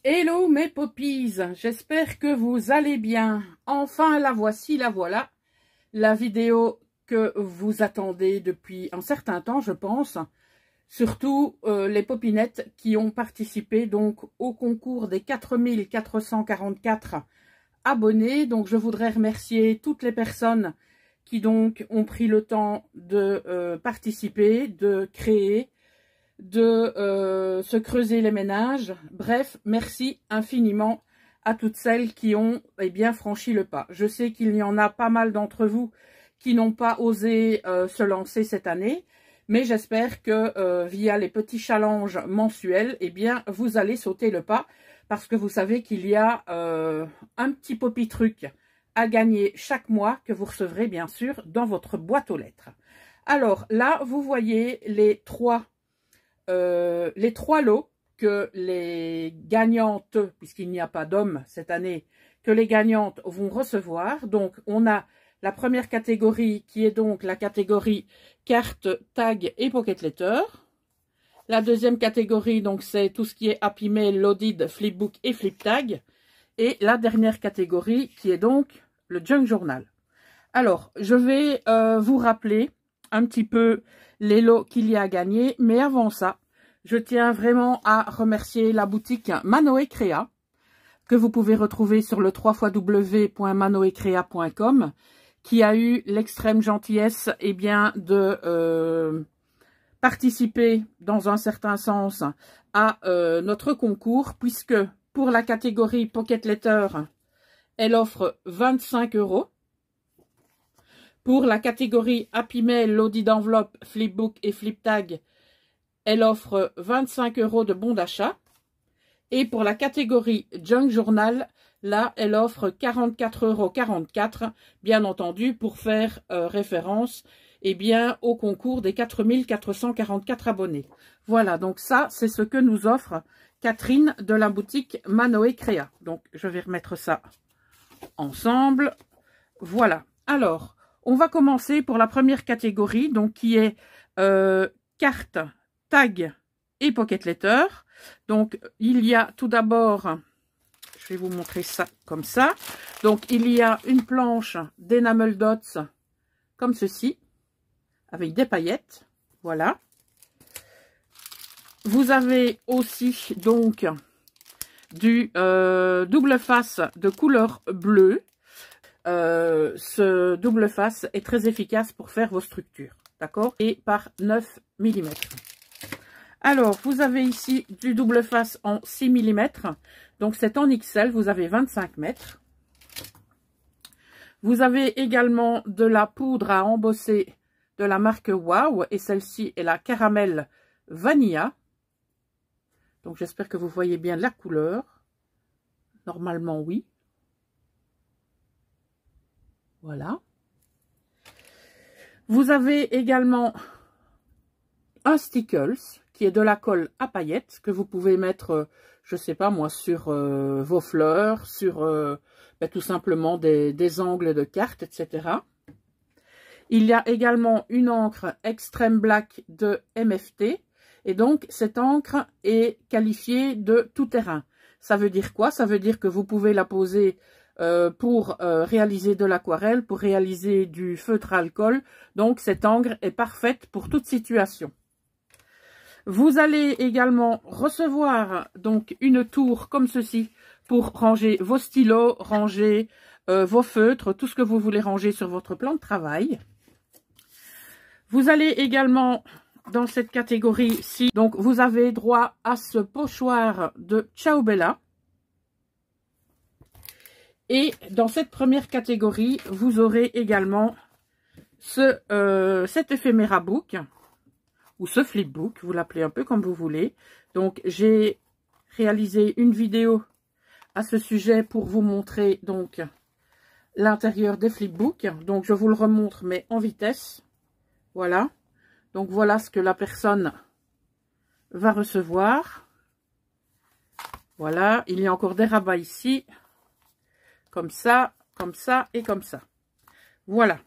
Hello mes poppies, j'espère que vous allez bien. Enfin la voici, la voilà, la vidéo que vous attendez depuis un certain temps je pense. Surtout les popinettes qui ont participé donc au concours des 4444 abonnés. Donc je voudrais remercier toutes les personnes qui donc ont pris le temps de participer, de créer, de se creuser les méninges. Bref, merci infiniment à toutes celles qui ont bien franchi le pas. Je sais qu'il y en a pas mal d'entre vous qui n'ont pas osé se lancer cette année, mais j'espère que via les petits challenges mensuels, vous allez sauter le pas, parce que vous savez qu'il y a un petit poppy truc à gagner chaque mois que vous recevrez bien sûr dans votre boîte aux lettres. Alors là, vous voyez les trois lots que les gagnantes, puisqu'il n'y a pas d'hommes cette année, que les gagnantes vont recevoir. Donc on a la première catégorie qui est donc la catégorie carte, tag et pocket letter. La deuxième catégorie, donc c'est tout ce qui est Happy Mail, Loaded, Flipbook et Flip Tag. Et la dernière catégorie qui est donc le Junk Journal. Alors, je vais vous rappeler un petit peu les lots qu'il y a à gagner. Mais avant ça, je tiens vraiment à remercier la boutique Manoé Créa, que vous pouvez retrouver sur le www.manoecrea.com, qui a eu l'extrême gentillesse de participer dans un certain sens à notre concours, puisque pour la catégorie Pocket Letter, elle offre 25 €. Pour la catégorie Happy Mail, Loaded Envelope, Flipbook et Flip Tag, elle offre 25 € de bons d'achat. Et pour la catégorie Junk Journal, là, elle offre 44,44 €, bien entendu, pour faire référence au concours des 4444 abonnés. Voilà, donc ça, c'est ce que nous offre Catherine de la boutique Manoé Créa. Donc, je vais remettre ça ensemble. Voilà. Alors, on va commencer pour la première catégorie, donc qui est carte, tag et pocket letter. Donc, il y a tout d'abord, je vais vous montrer ça comme ça. Donc, il y a une planche d'Enamel Dots comme ceci, avec des paillettes. Voilà. Vous avez aussi donc du double face de couleur bleue. Ce double face est très efficace pour faire vos structures, d'accord? Et par 9 mm. Alors, vous avez ici du double face en 6 mm. Donc, c'est en XL, vous avez 25 mètres. Vous avez également de la poudre à embosser de la marque Wow. Et celle-ci est la Caramel Vanilla. Donc, j'espère que vous voyez bien la couleur. Normalement, oui. Voilà. Vous avez également un Stickles, qui est de la colle à paillettes, que vous pouvez mettre, je sais pas moi, sur vos fleurs, sur tout simplement des angles de cartes, etc. Il y a également une encre Extreme Black de MFT, et donc cette encre est qualifiée de tout terrain. Ça veut dire quoi? Ça veut dire que vous pouvez la poser pour réaliser de l'aquarelle, pour réaliser du feutre à alcool. Donc cette encre est parfaite pour toute situation. Vous allez également recevoir donc une tour comme ceci pour ranger vos stylos, ranger vos feutres, tout ce que vous voulez ranger sur votre plan de travail. Vous allez également dans cette catégorie-ci, donc vous avez droit à ce pochoir de Ciao Bella. Et dans cette première catégorie, vous aurez également cet éphéméra book, ou ce flipbook, vous l'appelez un peu comme vous voulez. Donc, j'ai réalisé une vidéo à ce sujet pour vous montrer donc l'intérieur des flipbooks. Donc, je vous le remontre, mais en vitesse. Voilà. Donc, voilà ce que la personne va recevoir. Voilà. Il y a encore des rabats ici. Comme ça et comme ça. Voilà.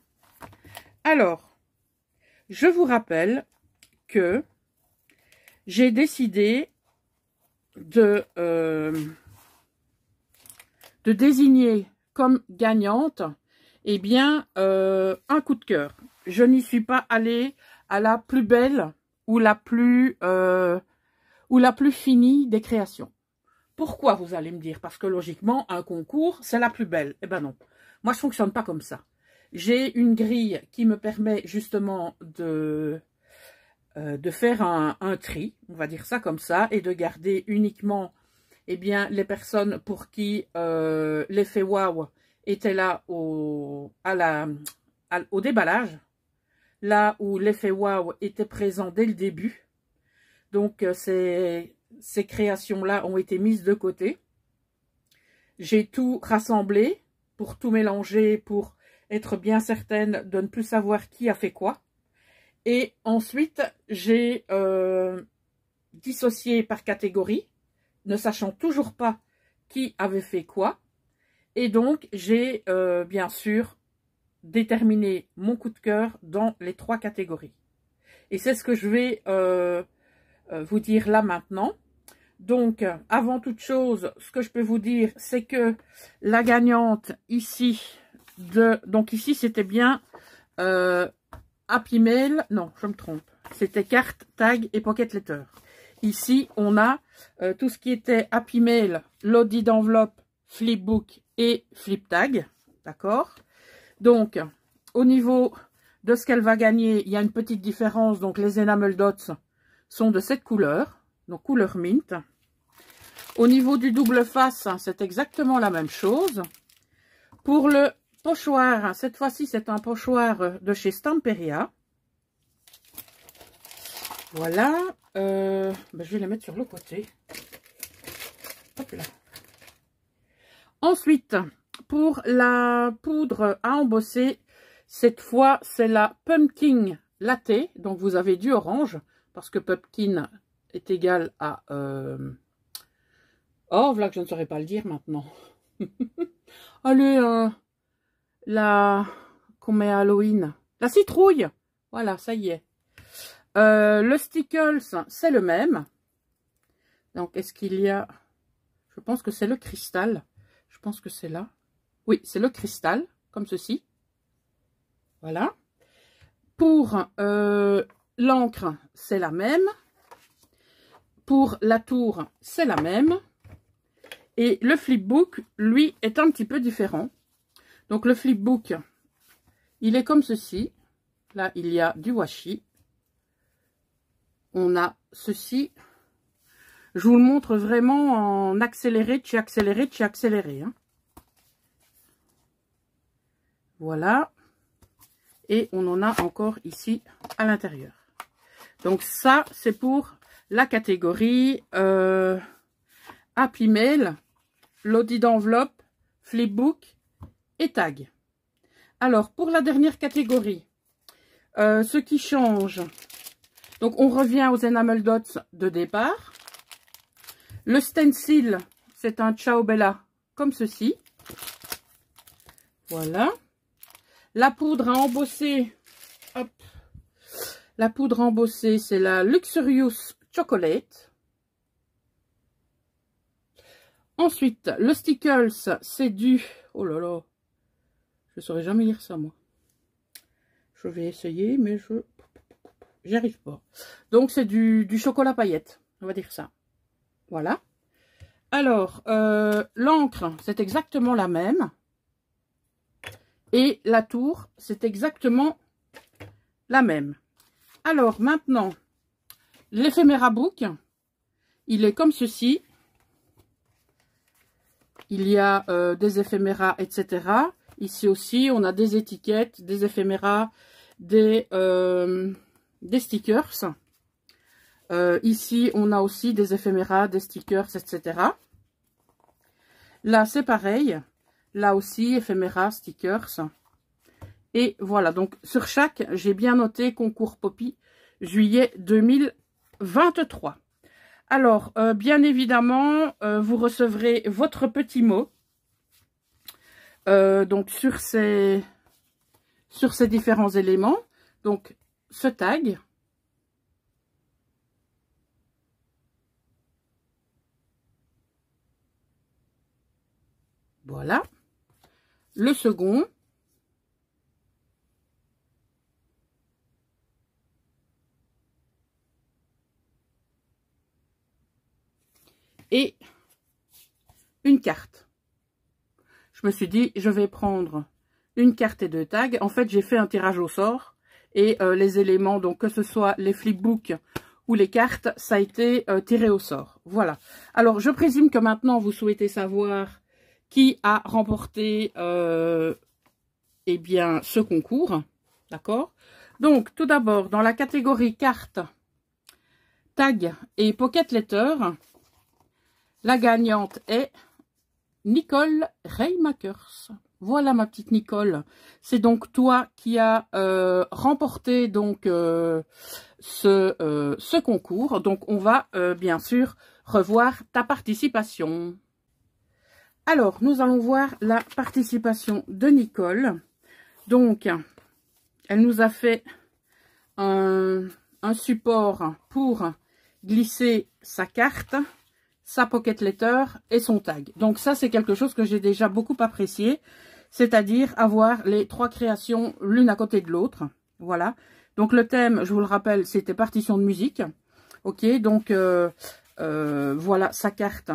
Alors, je vous rappelle que j'ai décidé de de désigner comme gagnante, eh bien, un coup de cœur. Je n'y suis pas allée à la plus belle ou la plus finie des créations. Pourquoi, vous allez me dire? Parce que logiquement, un concours, c'est la plus belle. Eh ben non, moi je fonctionne pas comme ça. J'ai une grille qui me permet justement de faire un tri, on va dire ça comme ça, et de garder uniquement eh bien, les personnes pour qui l'effet waouh était là au déballage, là où l'effet waouh était présent dès le début. Donc, ces créations-là ont été mises de côté. J'ai tout rassemblé pour tout mélanger, pour être bien certaine de ne plus savoir qui a fait quoi. Et ensuite, j'ai dissocié par catégorie, ne sachant toujours pas qui avait fait quoi. Et donc, j'ai bien sûr déterminé mon coup de cœur dans les 3 catégories. Et c'est ce que je vais vous dire là maintenant. Donc, avant toute chose, ce que je peux vous dire, c'est que la gagnante ici, donc ici, c'était bien Happy Mail, non, je me trompe, c'était carte, tag et pocket letter. Ici, on a tout ce qui était Happy Mail, l'audit d'enveloppe, flipbook et flip tag, d'accord? Donc, au niveau de ce qu'elle va gagner, il y a une petite différence, donc les enamel dots sont de cette couleur, donc couleur mint. Au niveau du double face, c'est exactement la même chose. Pour le pochoir, cette fois-ci, c'est un pochoir de chez Stamperia. Voilà. Je vais les mettre sur le côté. Hop là. Ensuite, pour la poudre à embosser, cette fois, c'est la Pumpkin Latte. Donc, vous avez du orange, parce que Pumpkin est égal à... Oh, voilà que je ne saurais pas le dire maintenant. Allez, qu'on met à Halloween. La citrouille. Voilà, ça y est. Le Stickles, c'est le même. Donc, est-ce qu'il y a... Je pense que c'est le cristal. Je pense que c'est là. Oui, c'est le cristal, comme ceci. Voilà. Pour l'encre, c'est la même. Pour la tour, c'est la même. Et le flipbook, lui, est un petit peu différent. Donc, le flipbook, il est comme ceci. Là, il y a du washi. On a ceci. Je vous le montre vraiment en accéléré, chez accéléré, chez accéléré. Hein. Voilà. Et on en a encore ici à l'intérieur. Donc, ça, c'est pour la catégorie Happy Mail, l'audit d'enveloppe, flipbook et tag. Alors, pour la dernière catégorie, ce qui change, donc on revient aux enamel dots de départ. Le stencil, c'est un Ciao Bella comme ceci. Voilà. La poudre à embosser, hop. La poudre à embosser, c'est la Luxurious Chocolate. Ensuite, le Stickles, c'est du... Oh là là, je ne saurais jamais lire ça, moi. Je vais essayer, mais j'y arrive pas. Donc, c'est du chocolat paillette, on va dire ça. Voilà. Alors, l'encre, c'est exactement la même. Et la tour, c'est exactement la même. Alors, maintenant, l'éphéméra book, il est comme ceci. Il y a des éphéméras, etc. Ici aussi, on a des étiquettes, des éphéméras, des stickers. Ici, on a aussi des éphéméras, des stickers, etc. Là, c'est pareil. Là aussi, éphéméras, stickers. Et voilà, donc sur chaque, j'ai bien noté concours Poppy, juillet 2023. Alors, bien évidemment, vous recevrez votre petit mot. Donc, sur ces différents éléments. Donc, ce tag. Voilà. Le second. Et une carte. Je me suis dit, je vais prendre une carte et 2 tags. En fait, j'ai fait un tirage au sort. Et les éléments, donc que ce soit les flipbooks ou les cartes, ça a été tiré au sort. Voilà. Alors, je présume que maintenant, vous souhaitez savoir qui a remporté eh bien, ce concours. D'accord? Donc, tout d'abord, dans la catégorie cartes, tag et pocket letter, la gagnante est Nicole Reymakers. Voilà ma petite Nicole. C'est donc toi qui as remporté donc ce concours. Donc on va bien sûr revoir ta participation. Alors nous allons voir la participation de Nicole. Donc elle nous a fait un support pour glisser sa carte, sa pocket letter et son tag. Donc ça, c'est quelque chose que j'ai déjà beaucoup apprécié, c'est-à-dire avoir les 3 créations l'une à côté de l'autre. Voilà. Donc le thème, je vous le rappelle, c'était partition de musique. Ok, donc voilà, sa carte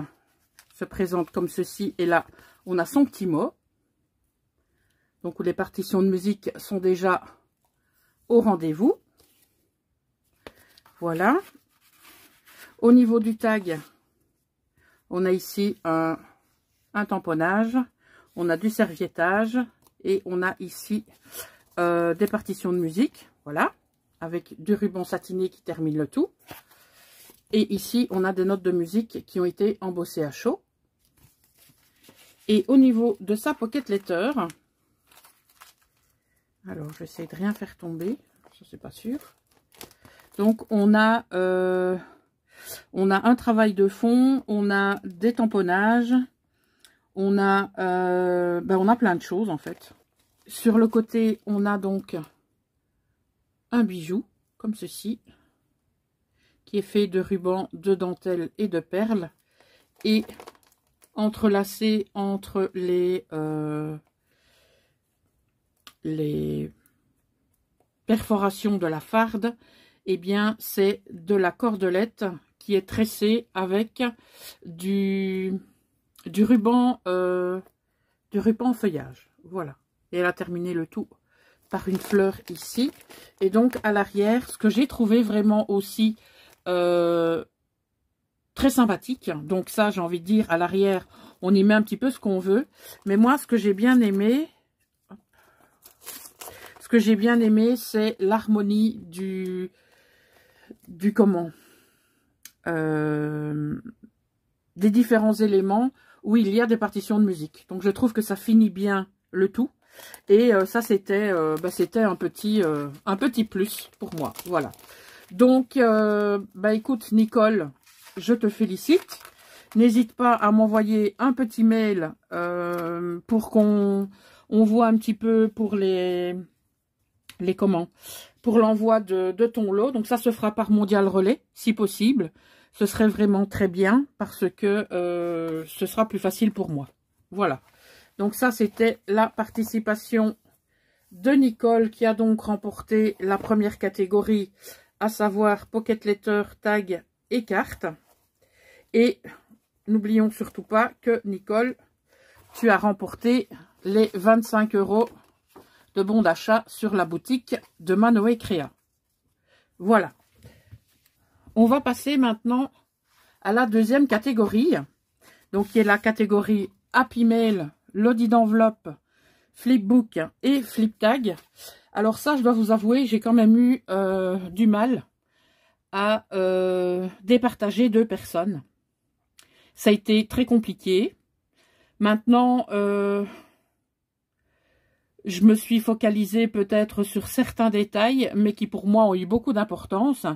se présente comme ceci. Et là, on a son petit mot. Donc les partitions de musique sont déjà au rendez-vous. Voilà. Au niveau du tag, on a ici un tamponnage, on a du serviettage et on a ici des partitions de musique, voilà, avec du ruban satiné qui termine le tout. Et ici, on a des notes de musique qui ont été embossées à chaud. Et au niveau de sa pocket letter, alors j'essaie de rien faire tomber, je ne suis pas sûre. Donc on a un travail de fond, on a des tamponnages, on a plein de choses en fait. Sur le côté, on a donc un bijou, comme ceci, qui est fait de ruban, de dentelle et de perles, et entrelacé entre les perforations de la farde, eh bien c'est de la cordelette qui est tressée avec du ruban feuillage. Voilà. Et elle a terminé le tout par une fleur ici. Et donc à l'arrière, ce que j'ai trouvé vraiment aussi très sympathique. Donc ça, j'ai envie de dire, à l'arrière, on y met un petit peu ce qu'on veut. Mais moi, ce que j'ai bien aimé, c'est l'harmonie du comment des différents éléments où il y a des partitions de musique. Donc je trouve que ça finit bien le tout. Et ça, c'était un petit plus pour moi. Voilà. Donc, écoute, Nicole, je te félicite. N'hésite pas à m'envoyer un petit mail pour qu'on voit un petit peu pour pour l'envoi de ton lot. Donc ça se fera par Mondial Relais, si possible. Ce serait vraiment très bien parce que ce sera plus facile pour moi. Voilà. Donc ça, c'était la participation de Nicole qui a donc remporté la première catégorie, à savoir Pocket Letter, Tag et Carte. Et n'oublions surtout pas que Nicole, tu as remporté les 25 € de bons d'achat sur la boutique de Manoé Créa. Voilà. On va passer maintenant à la deuxième catégorie, donc qui est la catégorie Happy Mail, Lodi d'enveloppe, Flipbook et Flip Tag. Alors ça, je dois vous avouer, j'ai quand même eu du mal à départager 2 personnes. Ça a été très compliqué. Maintenant, je me suis focalisée peut-être sur certains détails, mais qui pour moi ont eu beaucoup d'importance.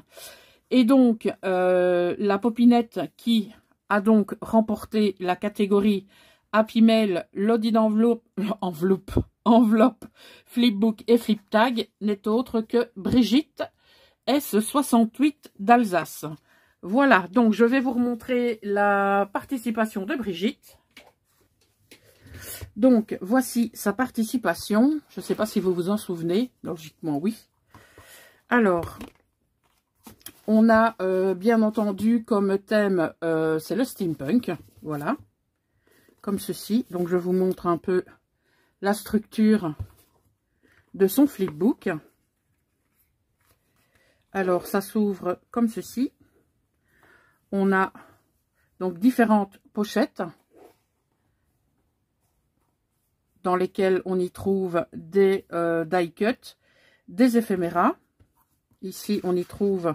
Et donc, la popinette qui a donc remporté la catégorie Happy Mail, Lodi d'enveloppe, Flipbook et Flip Tag n'est autre que Brigitte S68 d'Alsace. Voilà, donc je vais vous remontrer la participation de Brigitte. Donc, voici sa participation. Je ne sais pas si vous vous en souvenez. Logiquement, oui. Alors, on a bien entendu comme thème, c'est le steampunk. Voilà. Comme ceci. Donc, je vous montre un peu la structure de son flipbook. Alors, ça s'ouvre comme ceci. On a donc différentes pochettes dans lesquelles on y trouve des die cuts, des éphéméras. Ici, on y trouve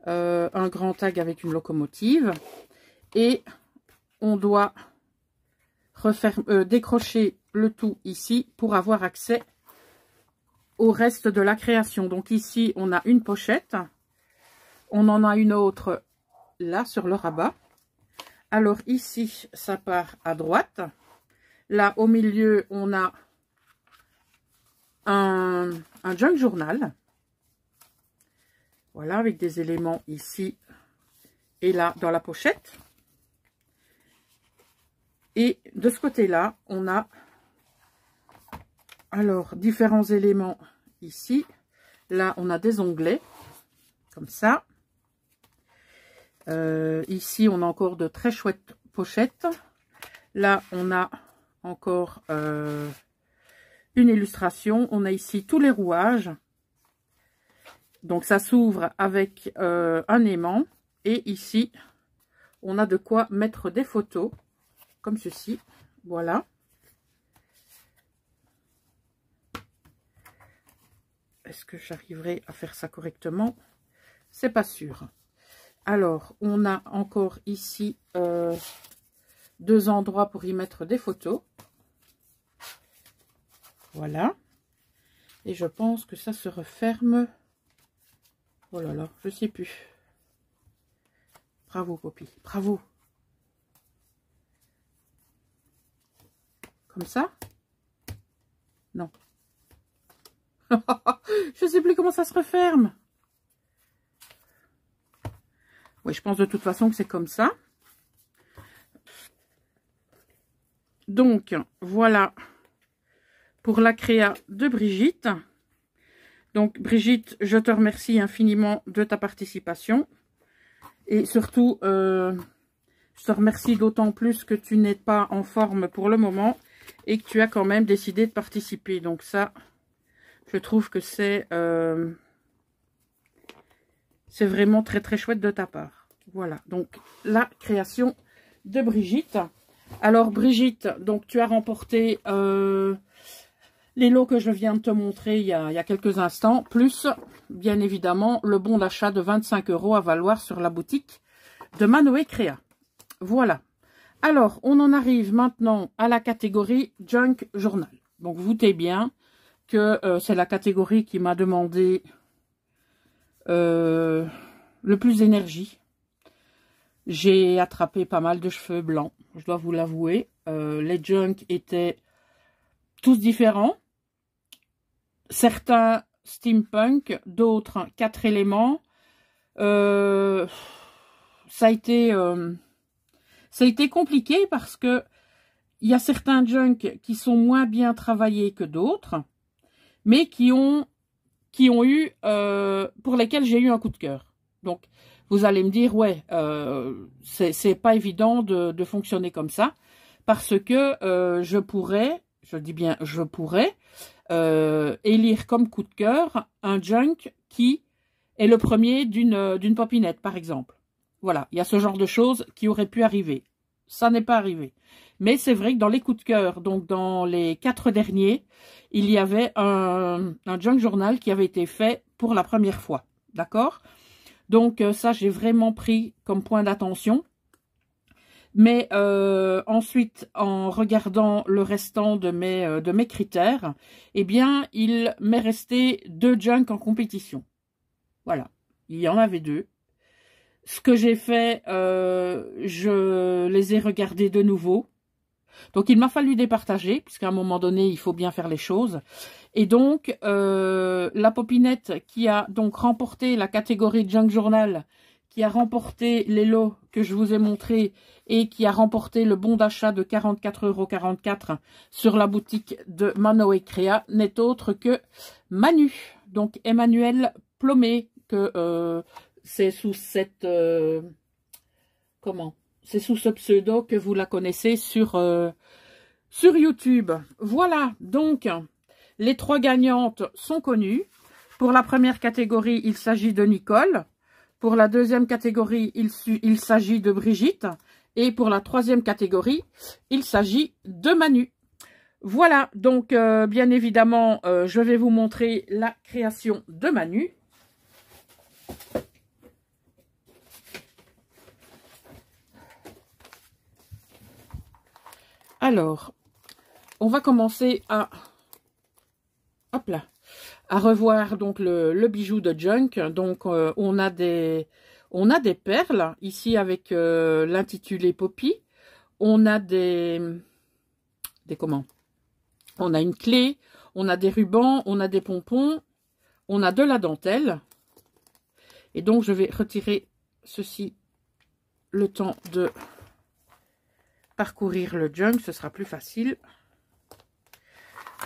un grand tag avec une locomotive. Et on doit décrocher le tout ici pour avoir accès au reste de la création. Donc ici, on a une pochette. On en a une autre là sur le rabat. Alors ici, ça part à droite. Là, au milieu, on a un junk journal. Voilà, avec des éléments ici et là dans la pochette. Et de ce côté-là, on a alors différents éléments ici. Là, on a des onglets, comme ça. Ici, on a encore de très chouettes pochettes. Là, on a encore une illustration. On a ici tous les rouages. Donc, ça s'ouvre avec un aimant. Et ici, on a de quoi mettre des photos, comme ceci. Voilà. Est-ce que j'arriverai à faire ça correctement? C'est pas sûr. Alors, on a encore ici deux endroits pour y mettre des photos. Voilà. Et je pense que ça se referme. Oh là là, je sais plus. Bravo, Poppy. Bravo. Comme ça? Non. Je sais plus comment ça se referme. Oui, je pense de toute façon que c'est comme ça. Donc, voilà pour la créa de Brigitte. Donc, Brigitte, je te remercie infiniment de ta participation. Et surtout, je te remercie d'autant plus que tu n'es pas en forme pour le moment et que tu as quand même décidé de participer. Donc ça, je trouve que c'est vraiment très très chouette de ta part. Voilà, donc la création de Brigitte. Alors Brigitte, donc tu as remporté les lots que je viens de te montrer il y a quelques instants, plus bien évidemment le bon d'achat de 25 € à valoir sur la boutique de Manoé Créa. Voilà. Alors, on en arrive maintenant à la catégorie Junk Journal. Donc, vous doutez bien que c'est la catégorie qui m'a demandé le plus d'énergie. J'ai attrapé pas mal de cheveux blancs, je dois vous l'avouer. Les junk étaient tous différents. Certains steampunk, d'autres 4 éléments. Ça a été compliqué parce que il y a certains junk qui sont moins bien travaillés que d'autres, mais qui ont eu, pour lesquels j'ai eu un coup de cœur. Donc, vous allez me dire, ouais, c'est pas évident de fonctionner comme ça, parce que je pourrais, je dis bien je pourrais, élire comme coup de cœur un junk qui est le premier d'une popinette, par exemple. Voilà, il y a ce genre de choses qui auraient pu arriver. Ça n'est pas arrivé. Mais c'est vrai que dans les coups de cœur, donc dans les 4 derniers, il y avait un junk journal qui avait été fait pour la première fois. D'accord? Donc ça, j'ai vraiment pris comme point d'attention. Mais ensuite, en regardant le restant de mes critères, eh bien, il m'est resté 2 junk en compétition. Voilà, il y en avait 2. Ce que j'ai fait, je les ai regardés de nouveau. Donc, il m'a fallu départager, puisqu'à un moment donné, il faut bien faire les choses. Et donc, la popinette qui a donc remporté la catégorie Junk Journal, qui a remporté les lots que je vous ai montrés et qui a remporté le bon d'achat de 44,44 € sur la boutique de Mano et Créa n'est autre que Manu. Donc Emmanuel Plomé, que c'est sous cette... comment? C'est sous ce pseudo que vous la connaissez sur YouTube. Voilà, donc les 3 gagnantes sont connues. Pour la première catégorie, il s'agit de Nicole. Pour la deuxième catégorie, il s'agit de Brigitte. Et pour la troisième catégorie, il s'agit de Manu. Voilà, donc bien évidemment, je vais vous montrer la création de Manu. Alors, on va commencer à... Hop là, à revoir donc le bijou de Junk. Donc on a des perles ici avec l'intitulé Poppy. On a des comment? On a une clé, on a des rubans, on a des pompons, on a de la dentelle. Et donc je vais retirer ceci le temps de parcourir le Junk, ce sera plus facile.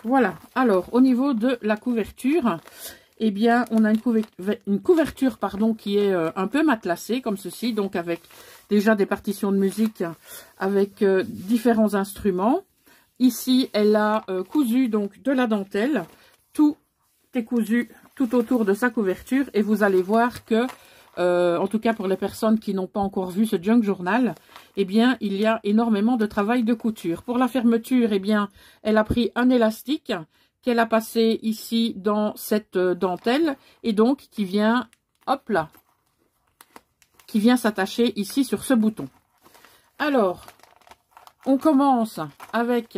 Voilà, alors au niveau de la couverture, eh bien on a une couverture pardon, qui est un peu matelassée comme ceci, donc avec déjà des partitions de musique avec différents instruments. Ici elle a cousu donc de la dentelle, tout est cousu tout autour de sa couverture et vous allez voir que en tout cas pour les personnes qui n'ont pas encore vu ce Junk Journal, eh bien il y a énormément de travail de couture. Pour la fermeture, eh bien elle a pris un élastique qu'elle a passé ici dans cette dentelle et donc qui vient, hop là, qui vient s'attacher ici sur ce bouton. Alors, on commence avec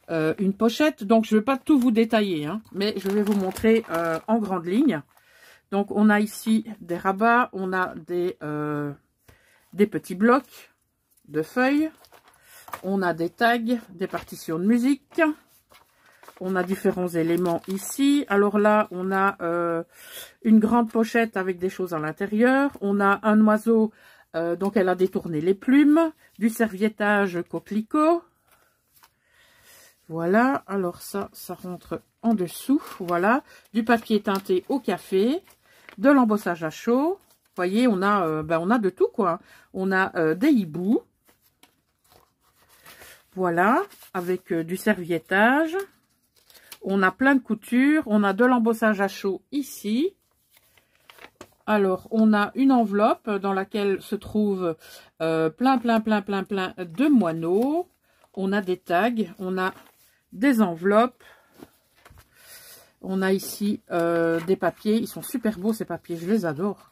une pochette, donc je ne vais pas tout vous détailler, hein, mais je vais vous montrer en grande ligne. Donc, on a ici des rabats, on a des petits blocs de feuilles, on a des tags, des partitions de musique, on a différents éléments ici. Alors là, on a une grande pochette avec des choses à l'intérieur, on a un oiseau, donc elle a détourné les plumes, du serviettage coquelicot. Voilà, alors ça rentre en dessous, voilà, du papier teinté au café, de l'embossage à chaud. Vous voyez, on a de tout, quoi. On a des hiboux. Voilà, avec du serviettage. On a plein de coutures. On a de l'embossage à chaud ici. Alors, on a une enveloppe dans laquelle se trouve plein de moineaux. On a des tags. On a des enveloppes. On a ici des papiers, ils sont super beaux ces papiers, je les adore.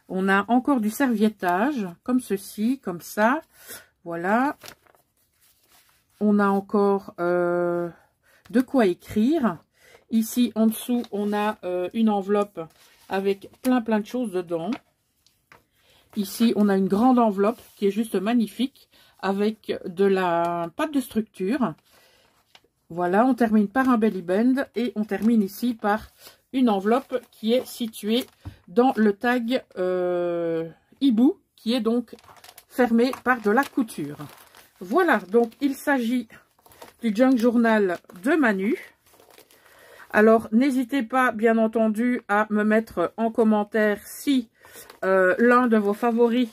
On a encore du serviettage, comme ceci, comme ça, voilà. On a encore de quoi écrire. Ici, en dessous, on a une enveloppe avec plein de choses dedans. Ici, on a une grande enveloppe qui est juste magnifique, avec de la pâte de structure. Voilà, on termine par un belly band et on termine ici par une enveloppe qui est située dans le tag hibou, qui est donc fermé par de la couture. Voilà, donc il s'agit du Junk Journal de Manu. Alors, n'hésitez pas, bien entendu, à me mettre en commentaire si l'un de vos favoris,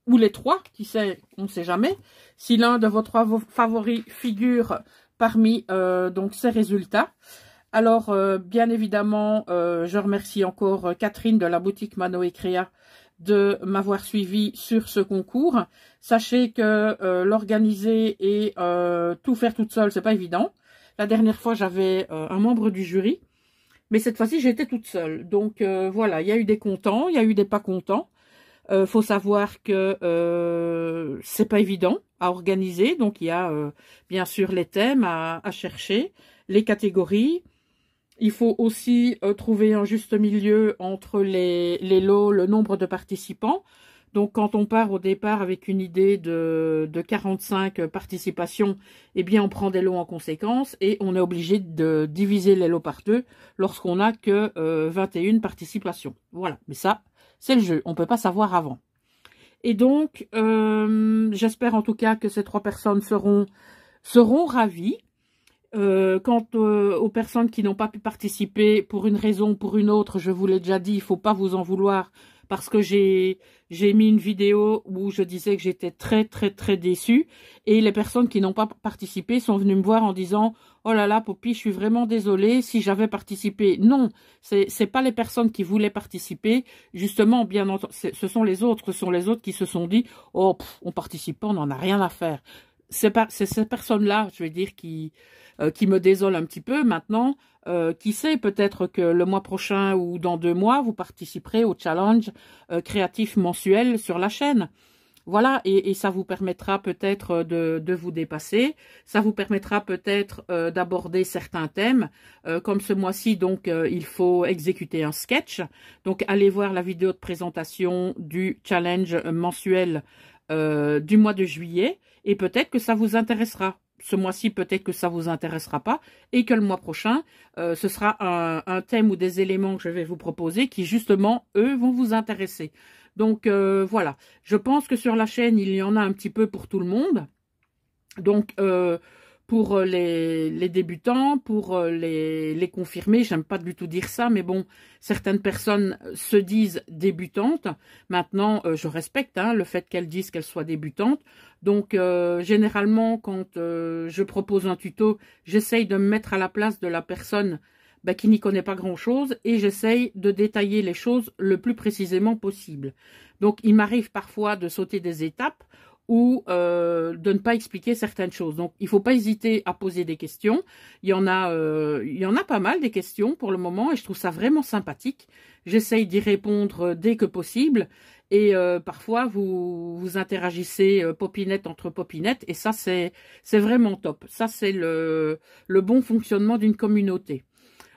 ou les trois, qui sait, on ne sait jamais, si l'un de vos 3 favoris figure parmi donc ces résultats. Alors bien évidemment je remercie encore Catherine de la boutique Mano et Créa de m'avoir suivi sur ce concours. Sachez que l'organiser et tout faire toute seule, c'est pas évident. La dernière fois j'avais un membre du jury, mais cette fois-ci j'étais toute seule. Donc voilà, il y a eu des contents, il y a eu des pas contents. Faut savoir que c'est pas évident à organiser, donc il y a bien sûr les thèmes à chercher, les catégories. Il faut aussi trouver un juste milieu entre les lots, le nombre de participants. Donc quand on part au départ avec une idée de 45 participations, eh bien on prend des lots en conséquence et on est obligé de diviser les lots par 2 lorsqu'on n'a que 21 participations. Voilà, mais ça c'est le jeu, on ne peut pas savoir avant. Et donc, j'espère en tout cas que ces 3 personnes seront ravies. Quant aux personnes qui n'ont pas pu participer pour une raison ou pour une autre, je vous l'ai déjà dit, il ne faut pas vous en vouloir parce que j'ai mis une vidéo où je disais que j'étais très très très déçue et les personnes qui n'ont pas participé sont venues me voir en disant « Oh là là, Poppy, je suis vraiment désolée si j'avais participé. » Non, c'est pas les personnes qui voulaient participer. Justement, bien entendu, ce sont les autres qui se sont dit « Oh, on participe pas, on n'en a rien à faire. » C'est ces personnes-là, je vais dire, qui me désolent un petit peu. Maintenant, qui sait, peut-être que le mois prochain ou dans 2 mois, vous participerez au challenge créatif mensuel sur la chaîne. Voilà, et ça vous permettra peut-être de vous dépasser. Ça vous permettra peut-être d'aborder certains thèmes. Comme ce mois-ci, donc, il faut exécuter un sketch. Donc, allez voir la vidéo de présentation du challenge mensuel du mois de juillet. Et peut-être que ça vous intéressera. Ce mois-ci, peut-être que ça vous intéressera pas. Et que le mois prochain, ce sera un thème ou des éléments que je vais vous proposer qui, justement, eux, vont vous intéresser. Donc, voilà. Je pense que sur la chaîne, il y en a un petit peu pour tout le monde. Donc, pour les débutants, pour les confirmés, j'aime pas du tout dire ça, mais bon, certaines personnes se disent débutantes. Maintenant, je respecte le fait qu'elles disent qu'elles soient débutantes. Donc, généralement, quand je propose un tuto, j'essaye de me mettre à la place de la personne qui n'y connaît pas grand-chose et j'essaye de détailler les choses le plus précisément possible. Donc, il m'arrive parfois de sauter des étapes ou de ne pas expliquer certaines choses. Donc, il ne faut pas hésiter à poser des questions. Il y en a pas mal des questions pour le moment et je trouve ça vraiment sympathique. J'essaye d'y répondre dès que possible et parfois vous interagissez popinette entre popinettes et ça c'est vraiment top. Ça c'est le bon fonctionnement d'une communauté.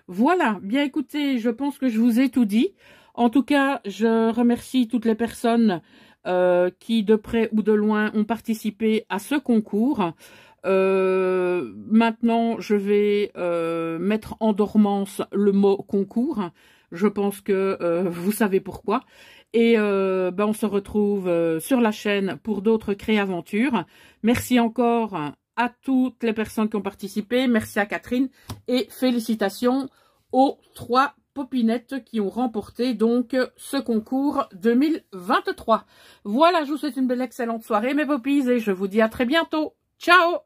Voilà, bien écoutez, je pense que je vous ai tout dit. En tout cas, je remercie toutes les personnes qui, de près ou de loin, ont participé à ce concours. Maintenant, je vais mettre en dormance le mot concours. Je pense que vous savez pourquoi. Et on se retrouve sur la chaîne pour d'autres créaventures. Merci encore à toutes les personnes qui ont participé. Merci à Catherine et félicitations aux 3 popinettes qui ont remporté donc ce concours 2023. Voilà, je vous souhaite une belle excellente soirée mes poppies et je vous dis à très bientôt. Ciao!